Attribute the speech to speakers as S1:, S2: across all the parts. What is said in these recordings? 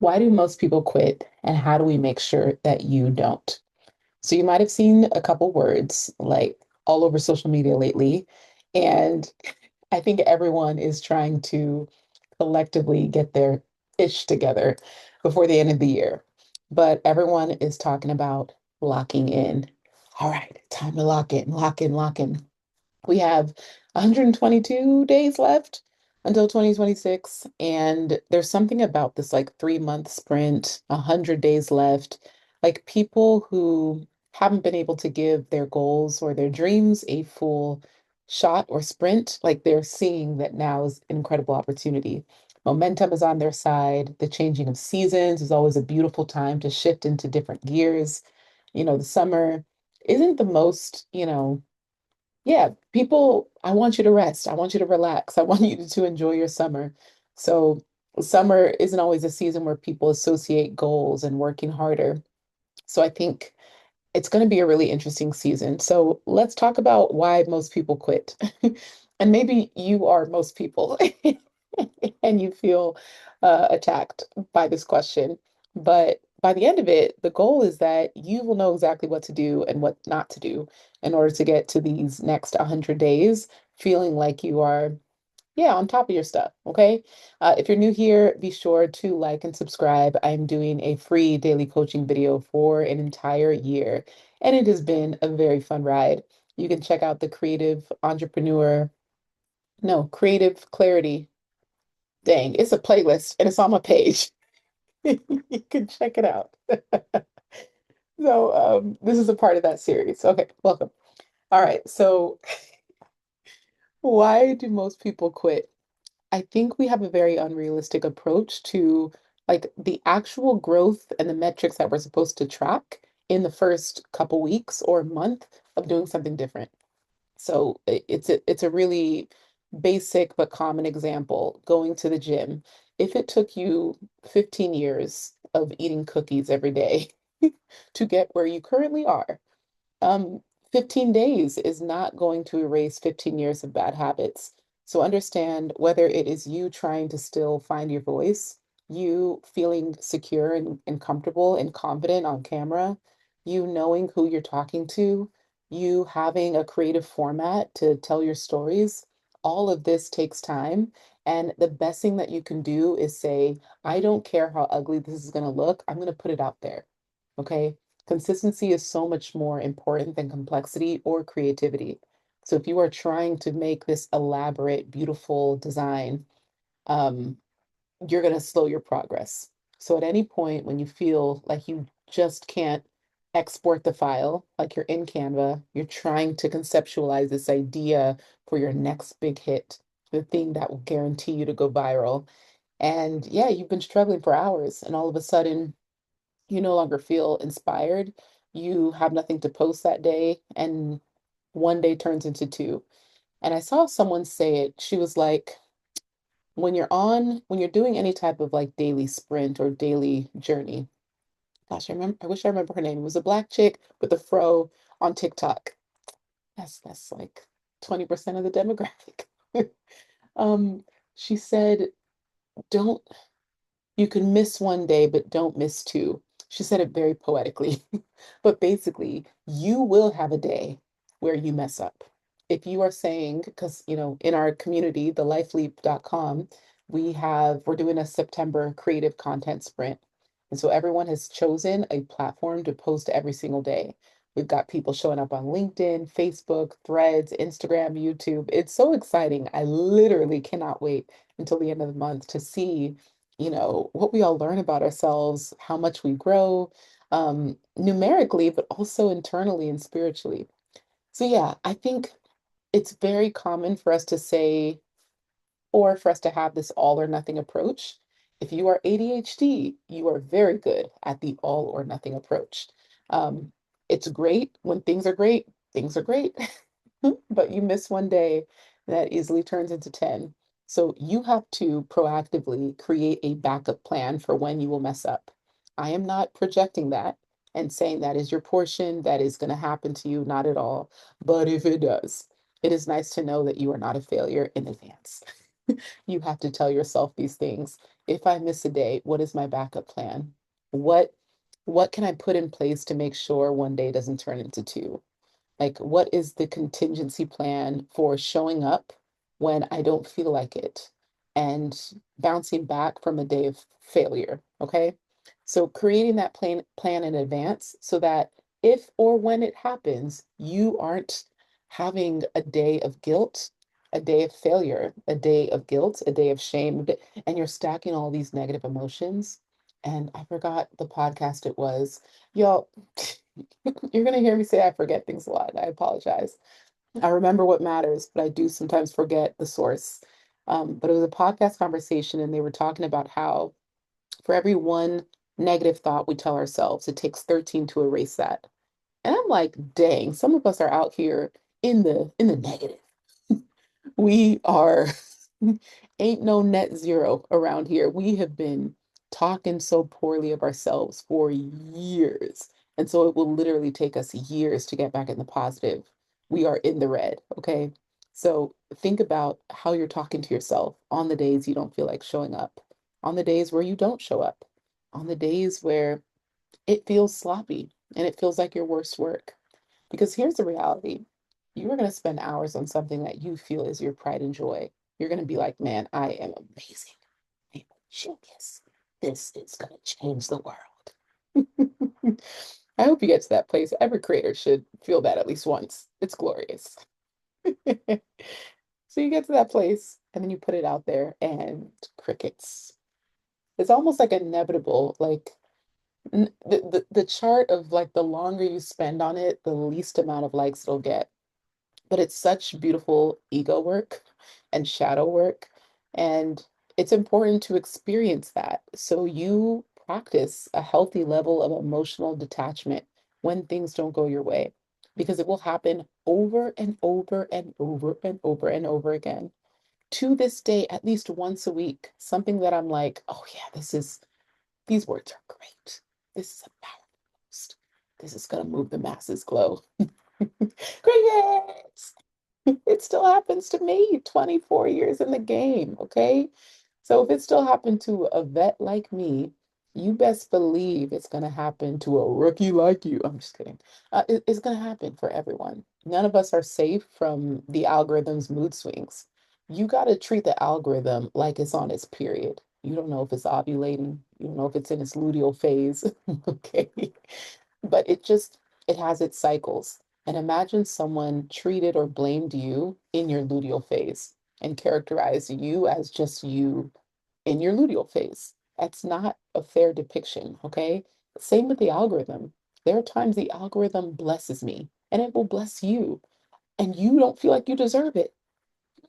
S1: Why do most people quit, and how do we make sure that you don't? So you might have seen a couple words like all over social media lately, and I think everyone is trying to collectively get their ish together before the end of the year. But everyone is talking about locking in. All right, time to lock in, lock in, lock in. We have 122 days left until 2026. And there's something about this like 3 month sprint, 100 days left. Like people who haven't been able to give their goals or their dreams a full shot or sprint, like they're seeing that now is an incredible opportunity. Momentum is on their side. The changing of seasons is always a beautiful time to shift into different gears. The summer isn't the most, yeah, people, I want you to rest. I want you to relax. I want you to enjoy your summer. So, summer isn't always a season where people associate goals and working harder. So, I think it's going to be a really interesting season. So, let's talk about why most people quit. And maybe you are most people and you feel attacked by this question. But by the end of it, the goal is that you will know exactly what to do and what not to do in order to get to these next 100 days feeling like you are, yeah, on top of your stuff. Okay. If you're new here, be sure to like and subscribe. I'm doing a free daily coaching video for an entire year, and it has been a very fun ride. You can check out the Creative Entrepreneur, no, Creative Clarity. Dang, it's a playlist and it's on my page. You can check it out. So, this is a part of that series. Okay, welcome. All right, so why do most people quit? I think we have a very unrealistic approach to like the actual growth and the metrics that we're supposed to track in the first couple weeks or month of doing something different. So it's a really basic but common example, going to the gym. If it took you 15 years of eating cookies every day to get where you currently are, um, 15 days is not going to erase 15 years of bad habits. So understand whether it is you trying to still find your voice, you feeling secure and comfortable and confident on camera, you knowing who you're talking to, you having a creative format to tell your stories. All of this takes time. And the best thing that you can do is say, I don't care how ugly this is going to look. I'm going to put it out there. Okay. Consistency is so much more important than complexity or creativity. So if you are trying to make this elaborate, beautiful design, um, you're going to slow your progress. So at any point when you feel like you just can't export the file, like you're in Canva, you're trying to conceptualize this idea for your next big hit, the thing that will guarantee you to go viral. And yeah, you've been struggling for hours, and all of a sudden, you no longer feel inspired. You have nothing to post that day, and one day turns into two. And I saw someone say it. She was like, when you're doing any type of like daily sprint or daily journey, gosh, I wish I remember her name. It was a black chick with a fro on TikTok. That's like 20% of the demographic. Um, she said, don't You can miss one day, but don't miss two. She said it very poetically. But basically, you will have a day where you mess up. If you are saying, because, in our community, thelifeleap.com, we're doing a September creative content sprint. And so everyone has chosen a platform to post every single day. We've got people showing up on LinkedIn, Facebook, Threads, Instagram, YouTube. It's so exciting. I literally cannot wait until the end of the month to see what we all learn about ourselves, how much we grow, numerically, but also internally and spiritually. So, yeah, I think it's very common for us to say, or for us to have this all or nothing approach. If you are ADHD, you are very good at the all or nothing approach. Um, it's great when things are great, but you miss one day, that easily turns into 10. So you have to proactively create a backup plan for when you will mess up. I am not projecting that and saying that is your portion, that is going to happen to you, not at all. But if it does, it is nice to know that you are not a failure in advance. You have to tell yourself these things. If I miss a day, what is my backup plan? What what can I put in place to make sure one day doesn't turn into two? Like, what is the contingency plan for showing up when I don't feel like it and bouncing back from a day of failure? Okay. So, creating that plan in advance so that if or when it happens, you aren't having a day of guilt, a day of failure, a day of guilt, a day of shame, and you're stacking all these negative emotions. And I forgot the podcast it was. Y'all, you're going to hear me say I forget things a lot. I apologize. I remember what matters, but I do sometimes forget the source. But it was a podcast conversation, and they were talking about how for every one negative thought we tell ourselves, it takes 13 to erase that. And I'm like, dang, some of us are out here in the negative. We are, ain't no net zero around here. We have been talking so poorly of ourselves for years. And so it will literally take us years to get back in the positive. We are in the red, okay? So think about how you're talking to yourself on the days you don't feel like showing up, on the days where you don't show up, on the days where it feels sloppy and it feels like your worst work. Because here's the reality. You are going to spend hours on something that you feel is your pride and joy. You're going to be like, man, I am amazing. I'm a genius. This is going to change the world. I hope you get to that place. Every creator should feel that at least once. It's glorious. So you get to that place and then you put it out there and crickets. It's almost like inevitable. Like the chart of like the longer you spend on it, the least amount of likes it'll get. But it's such beautiful ego work and shadow work. And it's important to experience that. So you practice a healthy level of emotional detachment when things don't go your way, because it will happen over and over and over and over and over again. To this day, at least once a week, something that I'm like, oh yeah, these words are great. This is a powerful post. This is gonna move the masses glow. Crickets! It still happens to me, 24 years in the game, okay? So if it still happened to a vet like me, you best believe it's going to happen to a rookie like you. I'm just kidding. It's going to happen for everyone. None of us are safe from the algorithm's mood swings. You got to treat the algorithm like it's on its period. You don't know if it's ovulating. You don't know if it's in its luteal phase. Okay. But it has its cycles. And imagine someone treated or blamed you in your luteal phase and characterized you as just you in your luteal phase. That's not a fair depiction, okay? Same with the algorithm. There are times the algorithm blesses me and it will bless you, and you don't feel like you deserve it.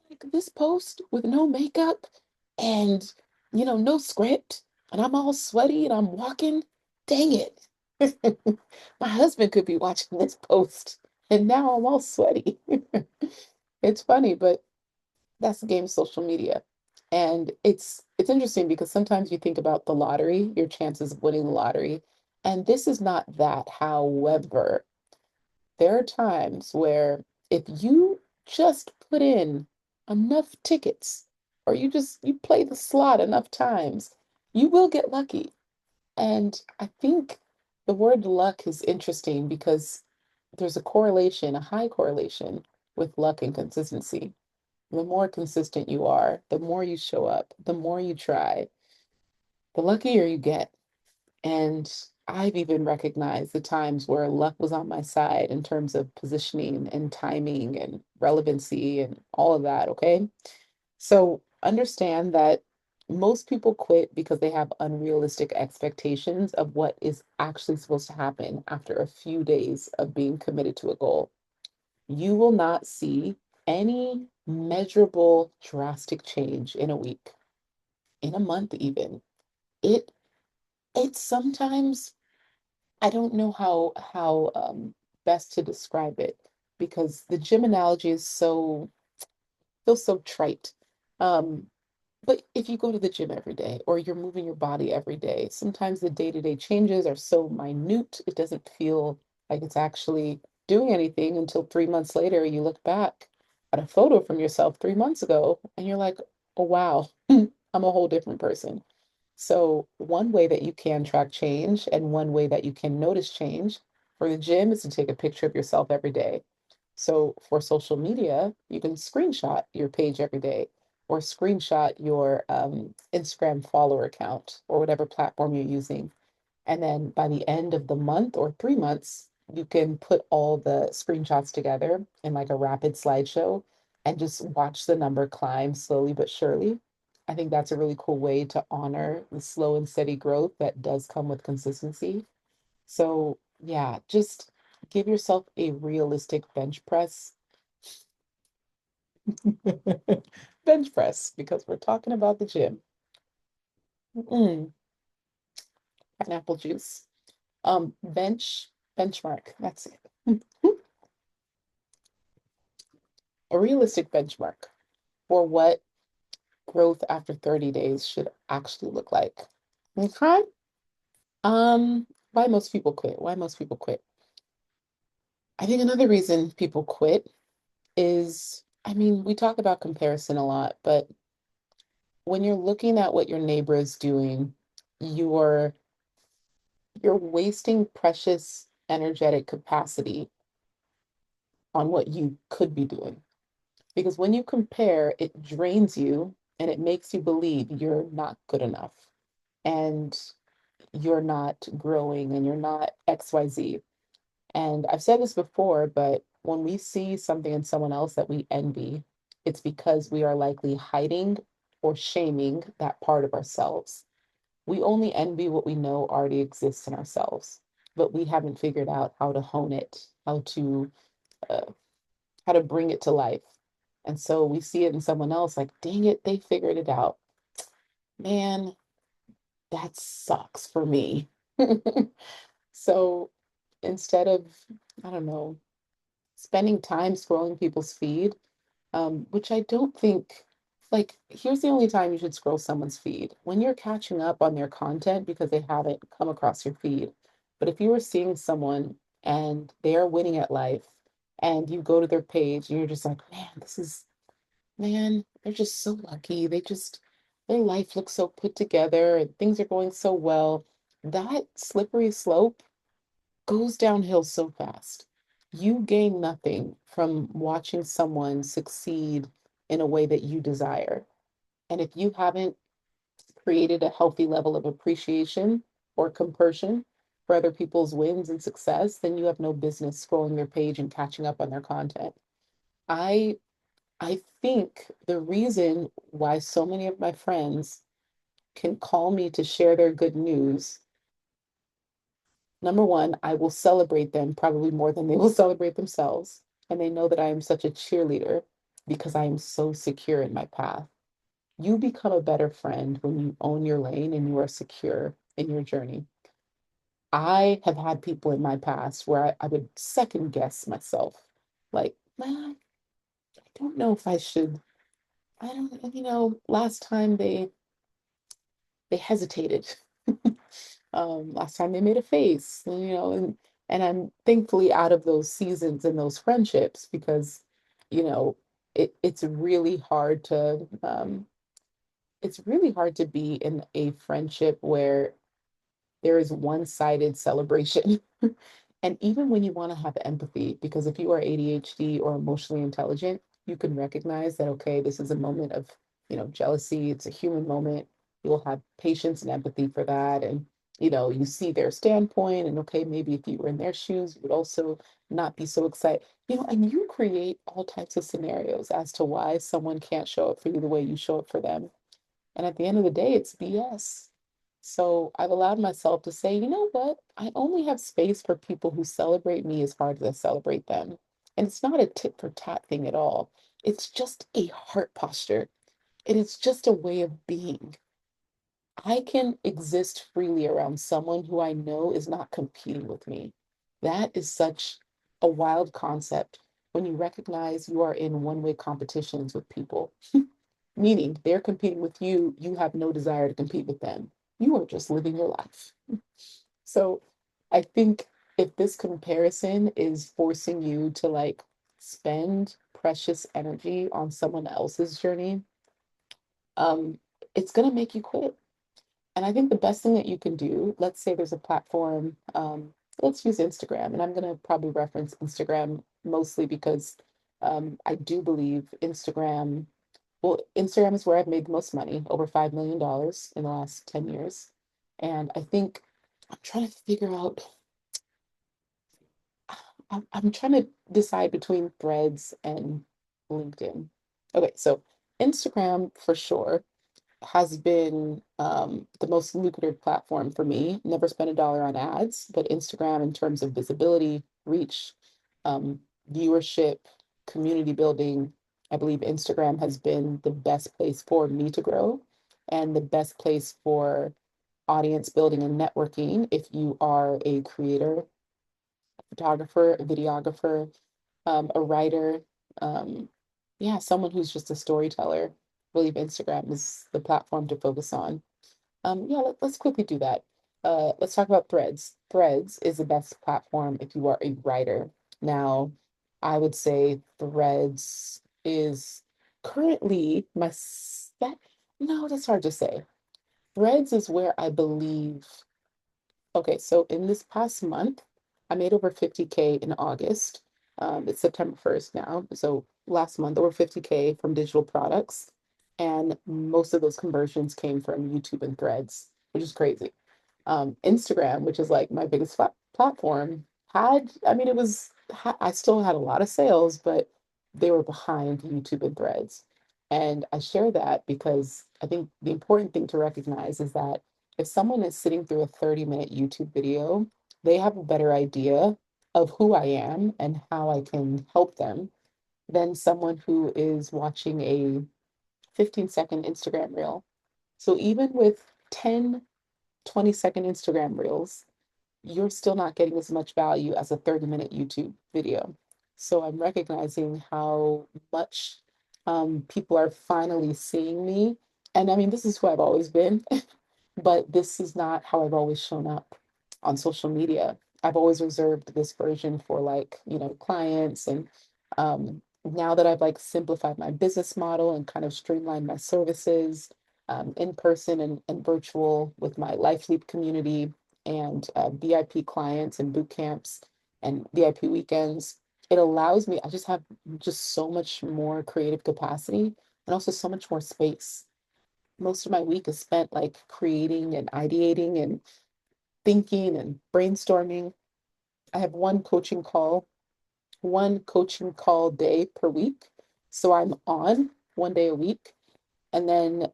S1: Like this post with no makeup and, no script, and I'm all sweaty and I'm walking. Dang it. My husband could be watching this post, and now I'm all sweaty. It's funny, but that's the game of social media. And it's interesting because sometimes you think about the lottery, your chances of winning the lottery, and this is not that. However, there are times where if you just put in enough tickets or you play the slot enough times, you will get lucky. And I think the word luck is interesting because there's a correlation, a high correlation with luck and consistency. The more consistent you are, the more you show up, the more you try, the luckier you get. And I've even recognized the times where luck was on my side in terms of positioning and timing and relevancy and all of that. Okay. So understand that most people quit because they have unrealistic expectations of what is actually supposed to happen after a few days of being committed to a goal. You will not see any measurable drastic change in a week, in a month even. It it's sometimes I don't know how best to describe it because the gym analogy is so feels so trite. Um, but if you go to the gym every day or you're moving your body every day, sometimes the day-to-day changes are so minute, it doesn't feel like it's actually doing anything until 3 months later you look back at a photo from yourself 3 months ago and you're like, oh wow, I'm a whole different person. So, one way that you can track change and one way that you can notice change for the gym is to take a picture of yourself every day. So, for social media, you can screenshot your page every day or screenshot your Instagram follower account or whatever platform you're using. And then by the end of the month or 3 months, you can put all the screenshots together in like a rapid slideshow and just watch the number climb slowly but surely. I think that's a really cool way to honor the slow and steady growth that does come with consistency. So, yeah, just give yourself a realistic bench press. Bench press, because we're talking about the gym. Mm, pineapple juice. Benchmark. That's it. A realistic benchmark for what growth after 30 days should actually look like. Okay. Why most people quit? Why most people quit? I think another reason people quit is, I mean, we talk about comparison a lot, but when you're looking at what your neighbor is doing, you're you're wasting precious energetic capacity on what you could be doing. Because when you compare, it drains you and it makes you believe you're not good enough and you're not growing and you're not XYZ. And I've said this before, but when we see something in someone else that we envy, it's because we are likely hiding or shaming that part of ourselves. We only envy what we know already exists in ourselves, but we haven't figured out how to hone it, uh, how to bring it to life. And so we see it in someone else, like, dang it, they figured it out. Man, that sucks for me. So instead of, I don't know, spending time scrolling people's feed, which I don't think, like, here's the only time you should scroll someone's feed when you're catching up on their content because they haven't come across your feed. But if you were seeing someone and they're winning at life and you go to their page and you're just like, man, they're just so lucky. Their life looks so put together and things are going so well. That slippery slope goes downhill so fast. You gain nothing from watching someone succeed in a way that you desire. And if you haven't created a healthy level of appreciation or compersion for other people's wins and success, then you have no business scrolling their page and catching up on their content. I I think the reason why so many of my friends can call me to share their good news, number one, I will celebrate them probably more than they will celebrate themselves. And they know that I am such a cheerleader because I am so secure in my path. You become a better friend when you own your lane and you are secure in your journey. I have had people in my past where I would second guess myself, like, well, I don't know if I should. I don't, last time they hesitated. Last time they made a face, and I'm thankfully out of those seasons and those friendships because, you know, it's really hard to be in a friendship where there is one-sided celebration. And even when you want to have empathy, because if you are ADHD or emotionally intelligent, you can recognize that, okay, this is a moment of, jealousy. It's a human moment. You'll have patience and empathy for that. And, you see their standpoint. And, okay, maybe if you were in their shoes, you would also not be so excited. And you create all types of scenarios as to why someone can't show up for you the way you show up for them. And at the end of the day, it's BS. So I've allowed myself to say, you know what? I only have space for people who celebrate me as hard as I celebrate them. And it's not a tit for tat thing at all. It's just a heart posture. And it's just a way of being. I can exist freely around someone who I know is not competing with me. That is such a wild concept when you recognize you are in one-way competitions with people, meaning they're competing with you, you have no desire to compete with them. You are just living your life. So I think if this comparison is forcing you to like spend precious energy on someone else's journey, um, it's going to make you quit. And I think the best thing that you can do, let's say there's a platform, let's use Instagram, and I'm going to probably reference Instagram mostly because I do believe Instagram, well, Instagram is where I've made the most money, over $5 million dollars in the last 10 years. And I think I'm trying to figure out, I'm trying to decide between Threads and LinkedIn. Okay, so Instagram for sure has been the most lucrative platform for me. Never spent a dollar on ads, but Instagram, in terms of visibility, reach, um, viewership, community building, I believe Instagram has been the best place for me to grow and the best place for audience building and networking if you are a creator, photographer, a videographer, a writer, um, yeah, someone who's just a storyteller. I believe Instagram is the platform to focus on. Yeah, let's quickly do that. Let's talk about Threads. Threads is the best platform if you are a writer. Now, I would say Threads is currently my set. No, that's hard to say. Threads is where I believe. Okay, so in this past month, I made over 50K in August. It's September 1st now. So last month, over 50K from digital products. And most of those conversions came from YouTube and Threads, which is crazy. Instagram, which is like my biggest platform, I mean, I still had a lot of sales, but they were behind YouTube and Threads. And I share that because I think the important thing to recognize is that if someone is sitting through a 30-minute YouTube video, they have a better idea of who I am and how I can help them than someone who is watching a 15-second Instagram reel. So even with 10, 20-second Instagram reels, you're still not getting as much value as a 30-minute YouTube video. So I'm recognizing how much people are finally seeing me. And I mean, this is who I've always been. But this is not how I've always shown up on social media. I've always reserved this version for like, clients and now that I've like simplified my business model and kind of streamlined my services in person and virtual with my Life Leap community and VIP clients and boot camps and VIP weekends, it allows me, I just have just so much more creative capacity and also so much more space. Most of my week is spent like creating and ideating and thinking and brainstorming. I have one coaching call day per week. So I'm on one day a week. And then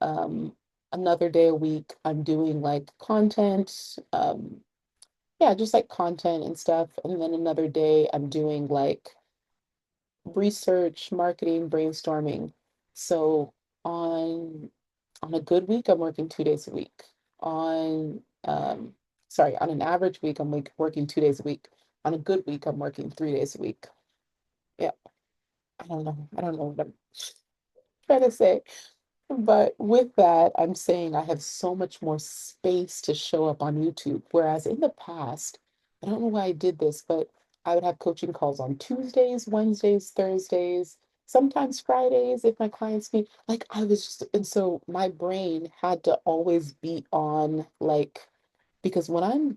S1: another day a week, I'm doing like content, yeah, just like content and stuff. And then another day, I'm doing like research, marketing, brainstorming. So on on a good week, I'm working 2 days a week. On sorry, on an average week, I'm like working 2 days a week. On a good week, I'm working 3 days a week. Yeah, I don't know. I don't know what I'm trying to say. But with that, I'm saying I have so much more space to show up on YouTube. Whereas in the past, I don't know why I did this, but I would have coaching calls on Tuesdays, Wednesdays, Thursdays, sometimes Fridays if my clients need, like I was just, and so my brain had to always be on, like, because when I'm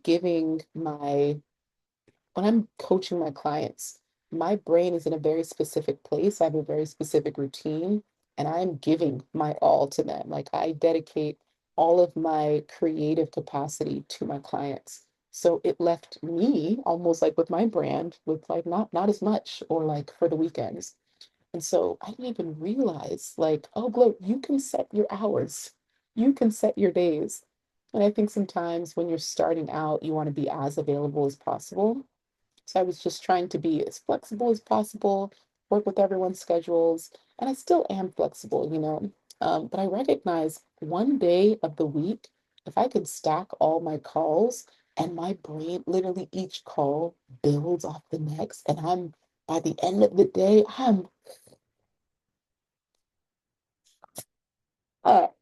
S1: coaching my clients, my brain is in a very specific place. I have a very specific routine, and I'm giving my all to them. Like I dedicate all of my creative capacity to my clients. So it left me almost like with my brand with like not as much or like for the weekends. And so I didn't even realize like, oh, Glo, you can set your hours. You can set your days. And I think sometimes when you're starting out, you want to be as available as possible. So I was just trying to be as flexible as possible, work with everyone's schedules, and I still am flexible. But I recognize one day of the week, if I could stack all my calls and my brain, literally each call builds off the next, and by the end of the day,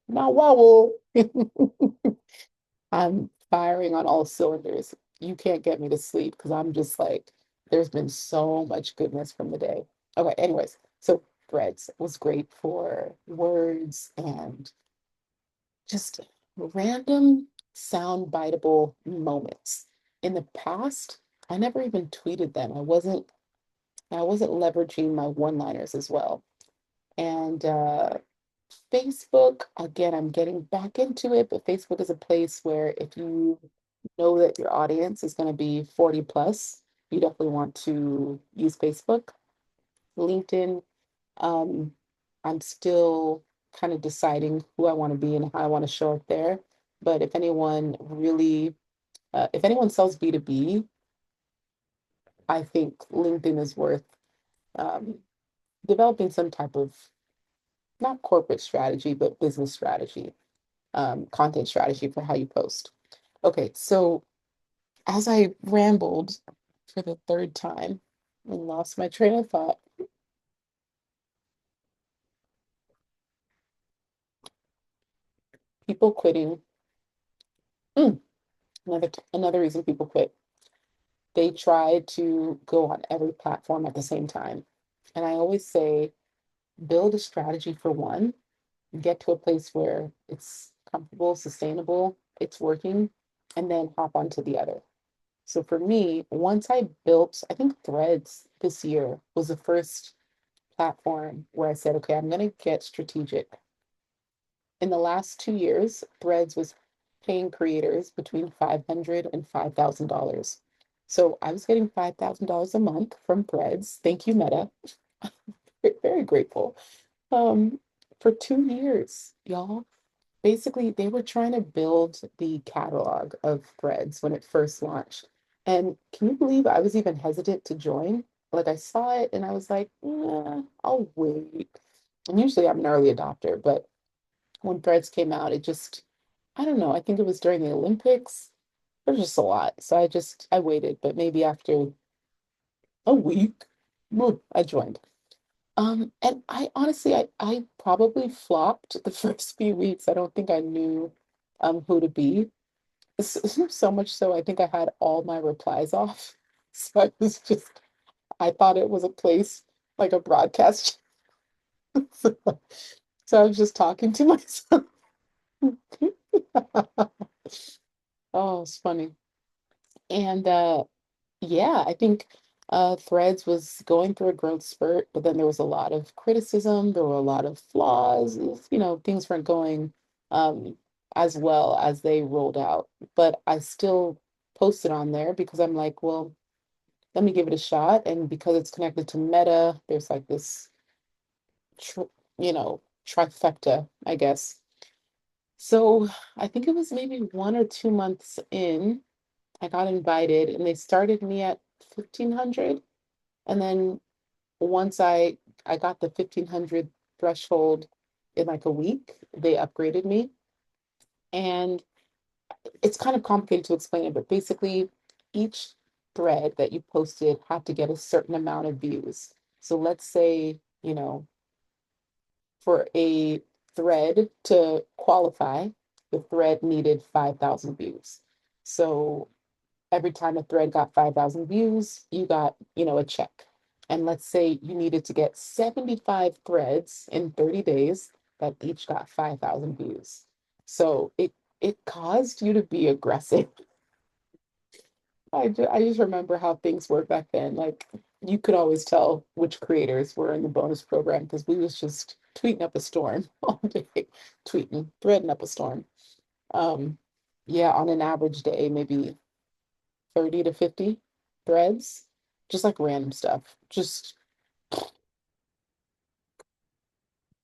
S1: now wow. I'm firing on all cylinders. You can't get me to sleep because I'm just like, there's been so much goodness from the day. Okay, anyways, so Threads was great for words and just random sound biteable moments. In the past, I never even tweeted them. I wasn't leveraging my one-liners as well. And Facebook, again, I'm getting back into it, but Facebook is a place where if you know that your audience is going to be 40 plus, you definitely want to use Facebook. LinkedIn, um, I'm still kind of deciding who I want to be and how I want to show up there. But if anyone sells B2B, I think LinkedIn is worth um, developing some type of not corporate strategy, but business strategy, content strategy for how you post. Okay, so as I rambled for the third time and lost my train of thought, people quitting. Mm, another reason people quit. They try to go on every platform at the same time. And I always say, build a strategy for one, get to a place where it's comfortable, sustainable, it's working, and then hop onto the other. So for me, once I built, I think Threads this year was the first platform where I said, okay, I'm going to get strategic. In the last 2 years, Threads was paying creators between $500 and $5,000. So I was getting $5,000 a month from Threads. Thank you, Meta. Very grateful. Um, for 2 years, y'all. Basically, they were trying to build the catalog of Threads when it first launched. And can you believe I was even hesitant to join? Like I saw it and I was like, I'll wait. And usually I'm an early adopter, but when Threads came out, I don't know, I think it was during the Olympics. There's just a lot. So I waited, but maybe after a week, I joined. And I honestly, I probably flopped the first few weeks. I don't think I knew who to be. So much so, I think I had all my replies off. So I thought it was a place like a broadcast. So, so I was just talking to myself. Oh, it's funny. And yeah, I think Threads was going through a growth spurt, but then there was a lot of criticism. There were a lot of flaws. Things weren't going um, as well as they rolled out. But I still posted on there because I'm like, well, let me give it a shot. And because it's connected to Meta, there's like this, tr trifecta, I guess. So I think it was maybe 1 or 2 months in. I got invited and they started me at 1500. And then once I got the 1500 threshold in like a week, they upgraded me. And it's kind of complicated to explain it, but basically each thread that you posted had to get a certain amount of views. So let's say, for a thread to qualify, the thread needed 5,000 views. So every time a thread got 5,000 views, you got, a check. And let's say you needed to get 75 threads in 30 days that each got 5,000 views. So it caused you to be aggressive. I just remember how things were back then. Like you could always tell which creators were in the bonus program because we was just tweeting up a storm all day, tweeting, threading up a storm. Um, yeah, on an average day, maybe 30 to 50 threads, just like random stuff, just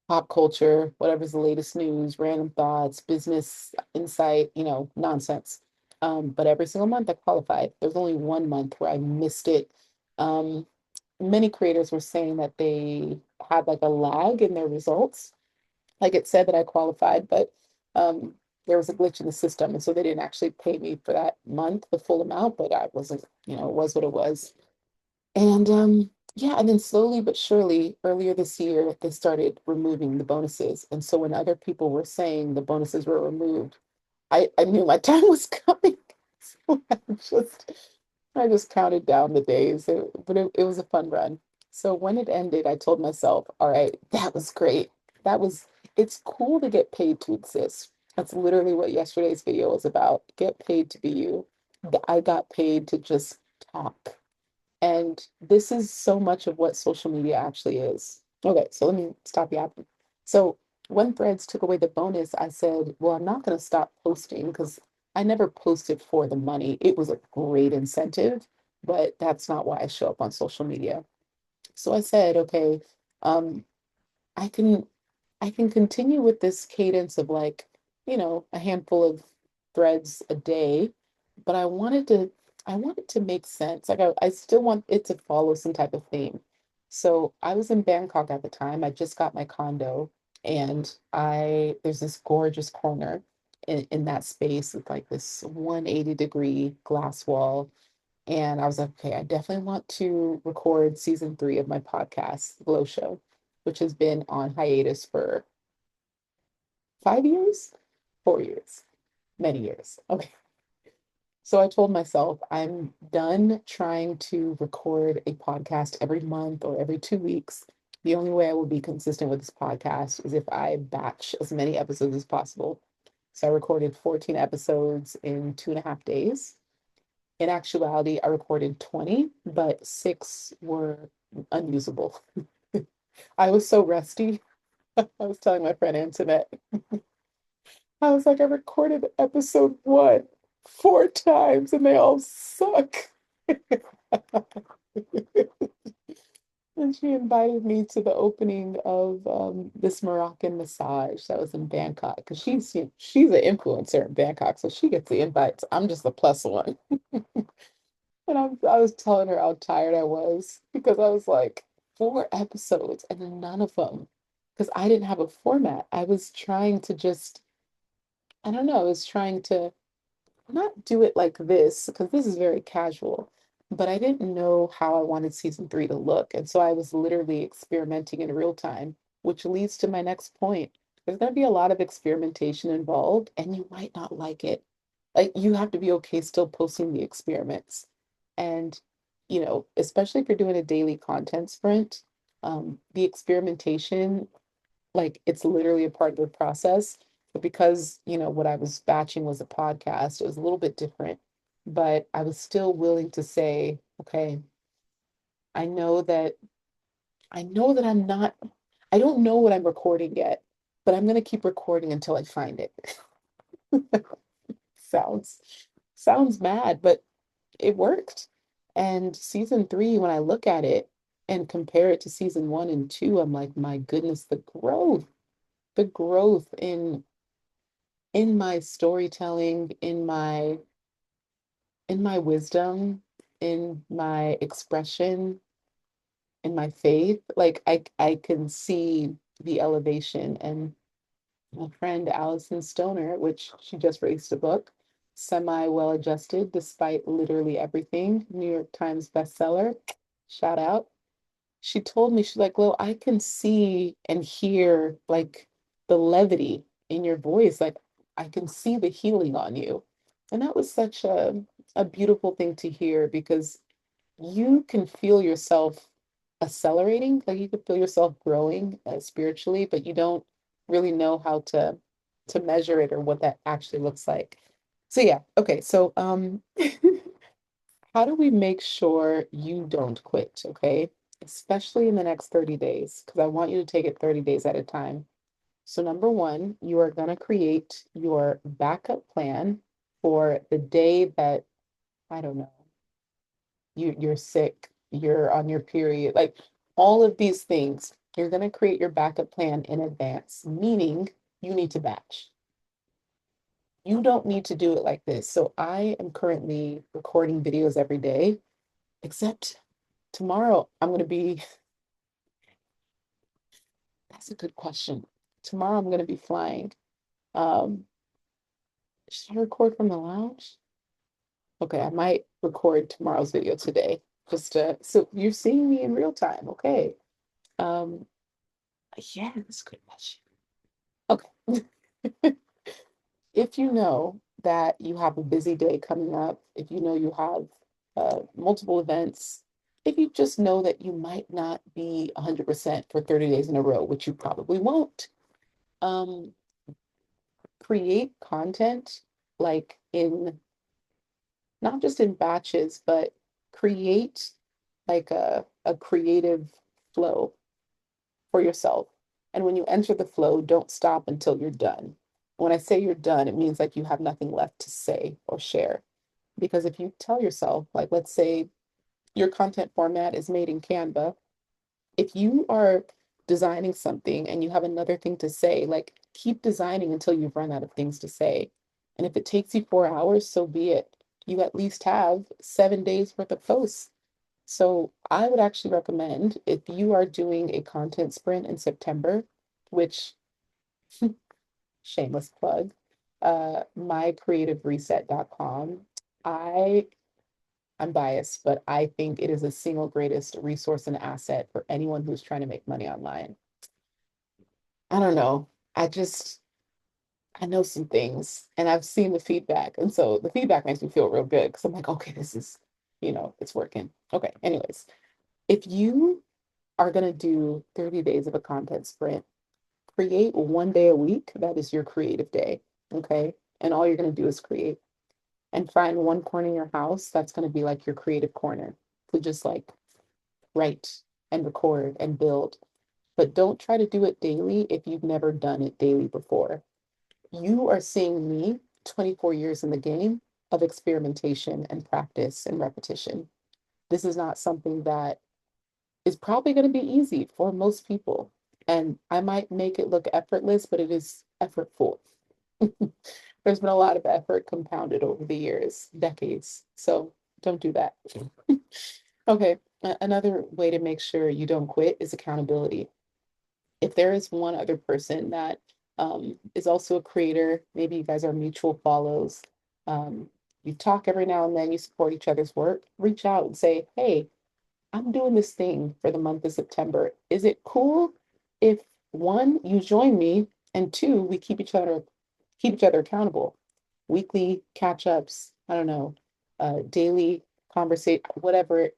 S1: pop culture, whatever's the latest news, random thoughts, business insight, nonsense. But every single month I qualified. There's only 1 month where I missed it. Um, Many creators were saying that they had like a lag in their results. Like it said that I qualified, but um, there was a glitch in the system. And so they didn't actually pay me for that month, the full amount, but I wasn't, it was what it was. And yeah, and then slowly but surely, earlier this year, they started removing the bonuses. And so when other people were saying the bonuses were removed, I knew my time was coming. So just I just counted down the days. But it was a fun run. So when it ended, I told myself, all right, that was great. That was it's cool to get paid to exist. That's literally what yesterday's video was about. Get paid to be you. I got paid to just talk. And this is so much of what social media actually is. Okay, so let me stop yapping. So when Threads took away the bonus, I said, well, I'm not going to stop posting because I never posted for the money. It was a great incentive, but that's not why I show up on social media. So I said, okay, um, I can I can continue with this cadence of like, a handful of threads a day, but I wanted to make sense. Like I still want it to follow some type of theme. So I was in Bangkok at the time. I just got my condo and I there's this gorgeous corner in that space with like this 180-degree glass wall. And I was like, okay, I definitely want to record season 3 of my podcast, Glow Show, which has been on hiatus for 5 years, 4 years, many years. Okay. So I told myself I'm done trying to record a podcast every month or every 2 weeks. The only way I will be consistent with this podcast is if I batch as many episodes as possible. So I recorded 14 episodes in 2.5 days. In actuality, I recorded 20, but six were unusable. I was so rusty. I was telling my friend Antoinette, I was like, I recorded episode 1 4 times and they all suck. And she invited me to the opening of this Moroccan massage that was in Bangkok because she's an influencer in Bangkok, so she gets the invites. I'm just the plus one. And I was telling her how tired I was because I was like, 4 episodes and none of them, because I didn't have a format. I was trying to just, I don't know, I was trying to not do it like this because this is very casual, but I didn't know how I wanted season 3 to look. And so I was literally experimenting in real time, which leads to my next point. There's going to be a lot of experimentation involved, and you might not like it. Like, you have to be okay still posting the experiments. And, especially if you're doing a daily content sprint, the experimentation, like it's literally a part of the process. But because, what I was batching was a podcast, it was a little bit different. But I was still willing to say, okay, I know that I don't know what I'm recording yet, but I'm gonna keep recording until I find it. Sounds sounds mad, but it worked. And season 3, when I look at it and compare it to season 1 and 2, I'm like, my goodness, the growth in my storytelling, in my wisdom, in my expression, in my faith, like I can see the elevation. And my friend Allison Stoner, which she just released a book, Semi Well Adjusted Despite Literally Everything, New York Times bestseller. Shout out. She told me, she's like, well, I can see and hear like the levity in your voice. Like I can see the healing on you. And that was such a beautiful thing to hear because you can feel yourself accelerating, like you can feel yourself growing spiritually, but you don't really know how to measure it or what that actually looks like. So yeah, okay. So how do we make sure you don't quit, okay? Especially in the next 30 days, because I want you to take it 30 days at a time. So, number one, you are going to create your backup plan for the day that, I don't know, you're sick, you're on your period, like all of these things. You're going to create your backup plan in advance, meaning you need to batch. You don't need to do it like this. So, I am currently recording videos every day, except tomorrow, I'm going to be, that's a good question. Tomorrow, I'm going to be flying. Um, should I record from the lounge? Okay, I might record tomorrow's video today. So you're seeing me in real time. Okay. Um, yeah, that's a good question. Okay. If you know that you have a busy day coming up, if you know you have multiple events, if you just know that you might not be 100% for 30 days in a row, which you probably won't, um, create content like in not just in batches, but create like a creative flow for yourself. And when you enter the flow, don't stop until you're done. When I say you're done, it means like you have nothing left to say or share. Because if you tell yourself, like, let's say your content format is made in Canva, if you are designing something and you have another thing to say, like, keep designing until you've run out of things to say. And if it takes you 4 hours, so be it. You at least have 7 days worth of posts. So I would actually recommend if you are doing a content sprint in September, which shameless plug, mycreativereset.com. I I'm biased, but I think it is the single greatest resource and asset for anyone who's trying to make money online. I don't know. I know some things and I've seen the feedback. And so the feedback makes me feel real good because I'm like, okay, this is, it's working. Okay, anyways, if you are going to do 30 days of a content sprint, create 1 day a week. That is your creative day. Okay. And all you're going to do is create and find one corner in your house that's going to be like your creative corner to just like write and record and build. But don't try to do it daily if you've never done it daily before. You are seeing me 24 years in the game of experimentation and practice and repetition. This is not something that is probably going to be easy for most people. And I might make it look effortless, but it is effortful. There's been a lot of effort compounded over the years, decades. So don't do that. Okay, another way to make sure you don't quit is accountability. If there is one other person that is also a creator, maybe you guys are mutual follows, you talk every now and then, you support each other's work, reach out and say, hey, I'm doing this thing for the month of September. Is it cool if one, you join me, and two, we keep each other accountable? Weekly catch-ups, I don't know, daily conversation, whatever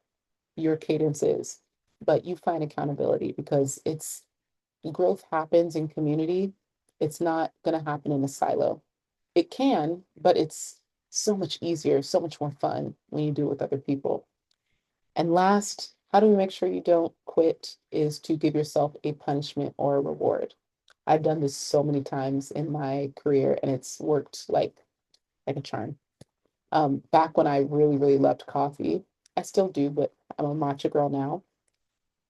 S1: your cadence is, but you find accountability because it's growth happens in community. It's not going to happen in a silo. It can, but it's so much easier, so much more fun when you do it with other people. And last, how do we make sure you don't quit is to give yourself a punishment or a reward. I've done this so many times in my career and it's worked like a charm. Back when I really, really loved coffee, I still do, but I'm a matcha girl now.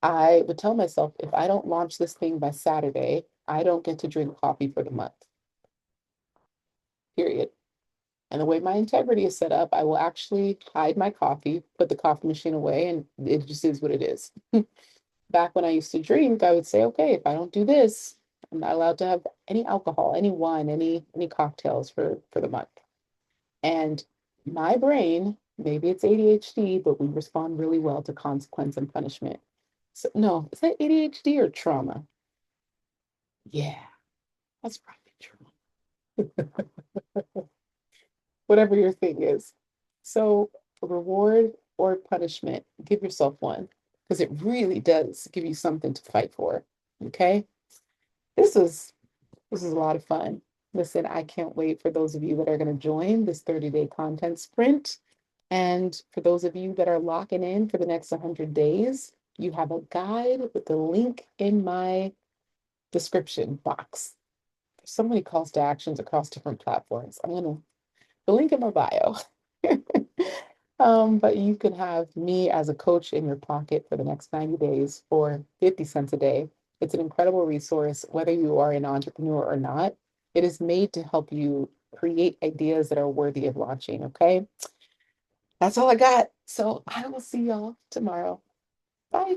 S1: I would tell myself if I don't launch this thing by Saturday, I don't get to drink coffee for the month, period. And the way my integrity is set up, I will actually hide my coffee, put the coffee machine away, and it just is what it is. Back when I used to drink, I would say, okay, if I don't do this, I'm not allowed to have any alcohol, any wine, any cocktails for the month. And my brain, maybe it's ADHD, but we respond really well to consequence and punishment. So no, is that ADHD or trauma? Yeah, that's probably trauma. Whatever your thing is. So reward or punishment, give yourself one because it really does give you something to fight for. Okay? This is this is a lot of fun. Listen, I can't wait for those of you that are going to join this 30-day content sprint. And for those of you that are locking in for the next 100 days, you have a guide with the link in my description box. There's so many calls to actions across different platforms. I'm going to the link in my bio. But you can have me as a coach in your pocket for the next 90 days for 50 cents a day. It's an incredible resource, whether you are an entrepreneur or not. It is made to help you create ideas that are worthy of launching. Okay. That's all I got. So I will see y'all tomorrow. Bye.